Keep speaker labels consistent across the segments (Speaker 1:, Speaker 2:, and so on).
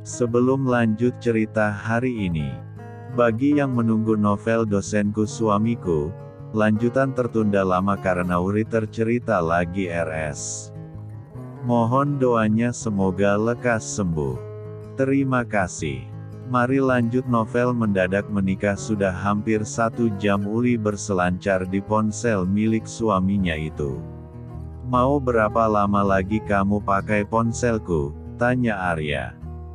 Speaker 1: Sebelum lanjut cerita hari ini, bagi yang menunggu novel Dosenku Suamiku, lanjutan tertunda lama karena writer cerita lagi RS. Mohon doanya semoga lekas sembuh. Terima kasih. Mari lanjut. Novel mendadak menikah. Sudah hampir 1 jam Uli berselancar di ponsel milik suaminya itu. Mau berapa lama lagi kamu pakai ponselku? Tanya Arya.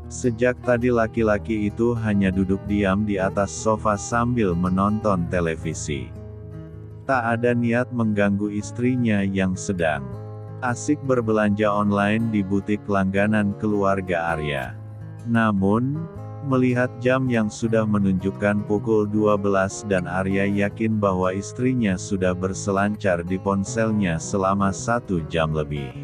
Speaker 1: Sejak tadi laki-laki itu hanya duduk diam di atas sofa sambil menonton televisi. Tak ada niat mengganggu istrinya yang sedang asik berbelanja online di butik langganan keluarga Arya. Namun, melihat jam yang sudah menunjukkan pukul 12 dan Arya yakin bahwa istrinya sudah berselancar di ponselnya selama 1 jam lebih,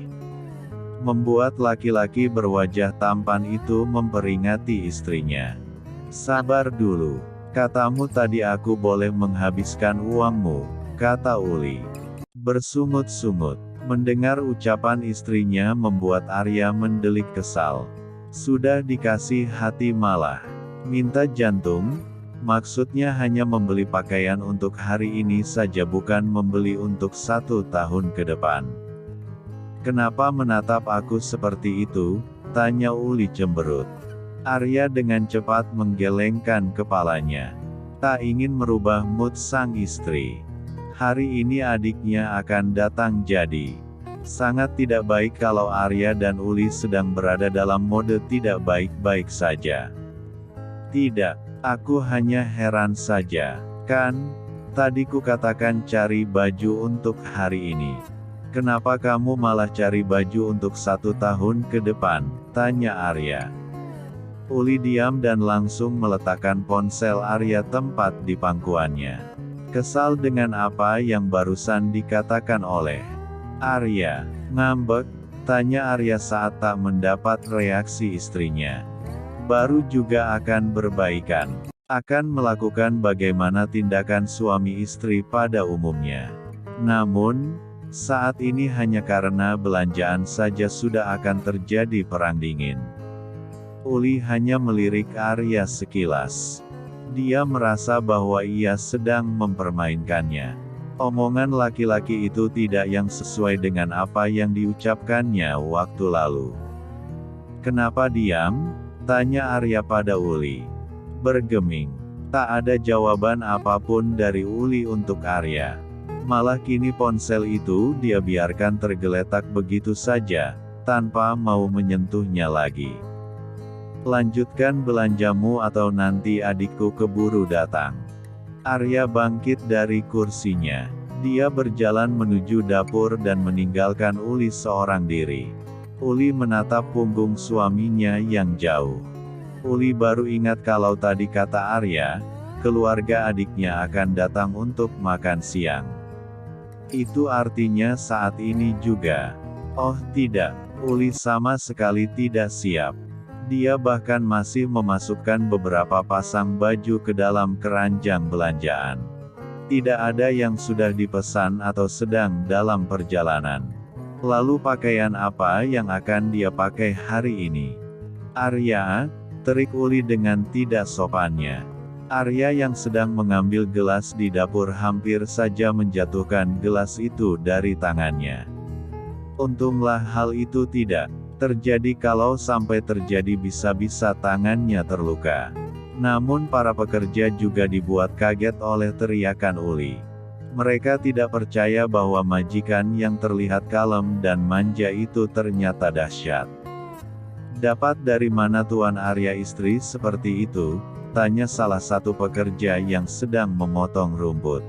Speaker 1: membuat laki-laki berwajah tampan itu memperingati istrinya. Sabar dulu, katamu tadi aku boleh menghabiskan uangmu, kata Uli bersungut-sungut. Mendengar ucapan istrinya membuat Arya mendelik kesal. Sudah dikasih hati malah minta jantung? Maksudnya hanya membeli pakaian untuk hari ini saja, bukan membeli untuk 1 tahun ke depan. Kenapa menatap aku seperti itu? Tanya Uli cemberut. Arya dengan cepat menggelengkan kepalanya. Tak ingin merubah mood sang istri. Hari ini adiknya akan datang, jadi sangat tidak baik kalau Arya dan Uli sedang berada dalam mode tidak baik-baik saja. Tidak, aku hanya heran saja. Kan, tadi ku katakan cari baju untuk hari ini. Kenapa kamu malah cari baju untuk 1 tahun ke depan? Tanya Arya. Uli diam dan langsung meletakkan ponsel Arya tempat di pangkuannya. Kesal dengan apa yang barusan dikatakan oleh Arya. Ngambek? Tanya Arya saat tak mendapat reaksi istrinya. Baru juga akan berbaikan. Akan melakukan bagaimana tindakan suami istri pada umumnya. Namun, saat ini hanya karena belanjaan saja sudah akan terjadi perang dingin. Uli hanya melirik Arya sekilas. Dia merasa bahwa ia sedang mempermainkannya. Omongan laki-laki itu tidak yang sesuai dengan apa yang diucapkannya waktu lalu. Kenapa diam? Tanya Arya pada Uli. Bergeming. Tak ada jawaban apapun dari Uli untuk Arya. Malah kini ponsel itu dia biarkan tergeletak begitu saja, tanpa mau menyentuhnya lagi. Lanjutkan belanjamu atau nanti adikku keburu datang. Arya bangkit dari kursinya. Dia berjalan menuju dapur dan meninggalkan Uli seorang diri. Uli menatap punggung suaminya yang jauh. Uli baru ingat kalau tadi kata Arya, keluarga adiknya akan datang untuk makan siang. Itu artinya saat ini juga. Oh tidak, Uli sama sekali tidak siap. Dia bahkan masih memasukkan beberapa pasang baju ke dalam keranjang belanjaan. Tidak ada yang sudah dipesan atau sedang dalam perjalanan. Lalu pakaian apa yang akan dia pakai hari ini? Arya, terik Uli dengan tidak sopannya. Arya yang sedang mengambil gelas di dapur hampir saja menjatuhkan gelas itu dari tangannya. Untunglah hal itu tidak terjadi. Kalau sampai terjadi bisa-bisa tangannya terluka. Namun para pekerja juga dibuat kaget oleh teriakan Uli. Mereka tidak percaya bahwa majikan yang terlihat kalem dan manja itu ternyata dahsyat. Dapat dari mana Tuan Arya istri seperti itu? Tanya salah satu pekerja yang sedang memotong rumput.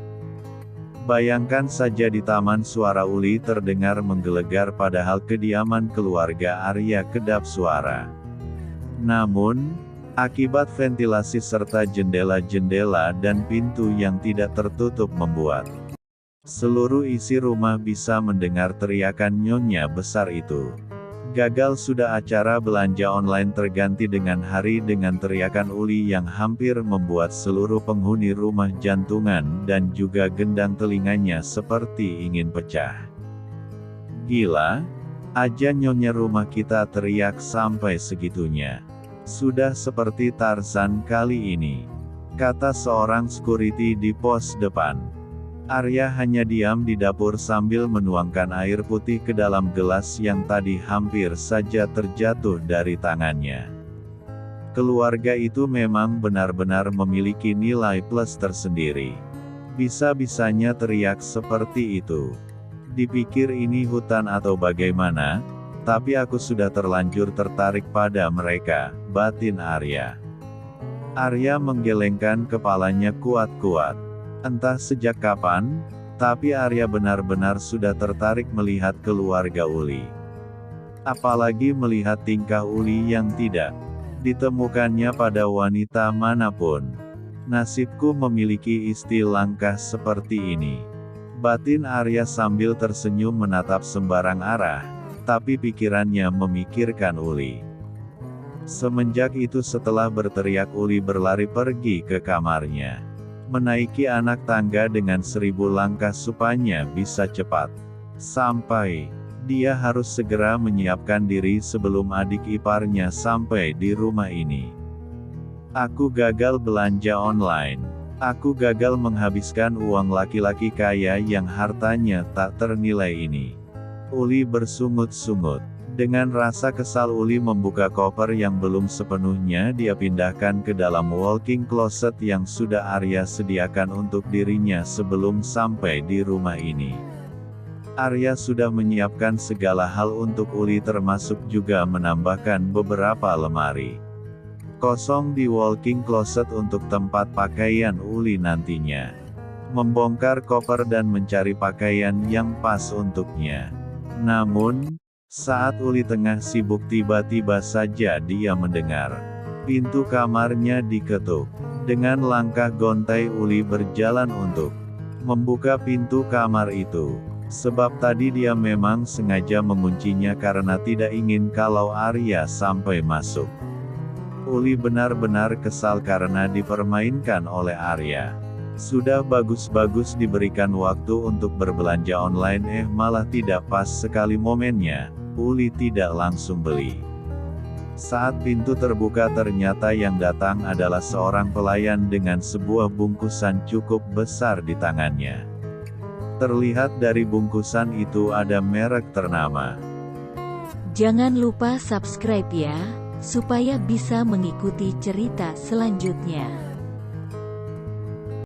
Speaker 1: Bayangkan saja di taman suara Uli terdengar menggelegar padahal kediaman keluarga Arya kedap suara. Namun, akibat ventilasi serta jendela-jendela dan pintu yang tidak tertutup membuat seluruh isi rumah bisa mendengar teriakan nyonya besar itu. Gagal sudah acara belanja online terganti dengan hari dengan teriakan Uli yang hampir membuat seluruh penghuni rumah jantungan dan juga gendang telinganya seperti ingin pecah. Gila aja nyonya rumah kita teriak sampai segitunya. Sudah seperti Tarzan kali ini, kata seorang security di pos depan. Arya hanya diam di dapur sambil menuangkan air putih ke dalam gelas yang tadi hampir saja terjatuh dari tangannya. Keluarga itu memang benar-benar memiliki nilai plus tersendiri. Bisa-bisanya teriak seperti itu. Dipikir ini hutan atau bagaimana, tapi aku sudah terlanjur tertarik pada mereka, batin Arya. Arya menggelengkan kepalanya kuat-kuat. Entah sejak kapan, tapi Arya benar-benar sudah tertarik melihat keluarga Uli. Apalagi melihat tingkah Uli yang tidak ditemukannya pada wanita manapun. Nasibku memiliki istri langka seperti ini, batin Arya sambil tersenyum menatap sembarang arah, tapi pikirannya memikirkan Uli. Semenjak itu setelah berteriak Uli berlari pergi ke kamarnya. Menaiki anak tangga dengan 1000 langkah supaya bisa cepat sampai. Dia harus segera menyiapkan diri sebelum adik iparnya sampai di rumah ini. Aku gagal belanja online. Aku gagal menghabiskan uang laki-laki kaya yang hartanya tak ternilai ini. Uli bersungut-sungut. Dengan rasa kesal Uli membuka koper yang belum sepenuhnya dia pindahkan ke dalam walk-in closet yang sudah Arya sediakan untuk dirinya sebelum sampai di rumah ini. Arya sudah menyiapkan segala hal untuk Uli termasuk juga menambahkan beberapa lemari kosong di walk-in closet untuk tempat pakaian Uli nantinya. Membongkar koper dan mencari pakaian yang pas untuknya. Namun, saat Uli tengah sibuk tiba-tiba saja dia mendengar pintu kamarnya diketuk. Dengan langkah gontai Uli berjalan untuk membuka pintu kamar itu. Sebab tadi dia memang sengaja menguncinya karena tidak ingin kalau Arya sampai masuk. Uli benar-benar kesal karena dipermainkan oleh Arya. Sudah bagus-bagus diberikan waktu untuk berbelanja online malah tidak pas sekali momennya. Uli tidak langsung beli. Saat pintu terbuka ternyata yang datang adalah seorang pelayan dengan sebuah bungkusan cukup besar di tangannya. Terlihat dari bungkusan itu ada merek ternama.
Speaker 2: Jangan lupa subscribe ya, supaya bisa mengikuti cerita selanjutnya.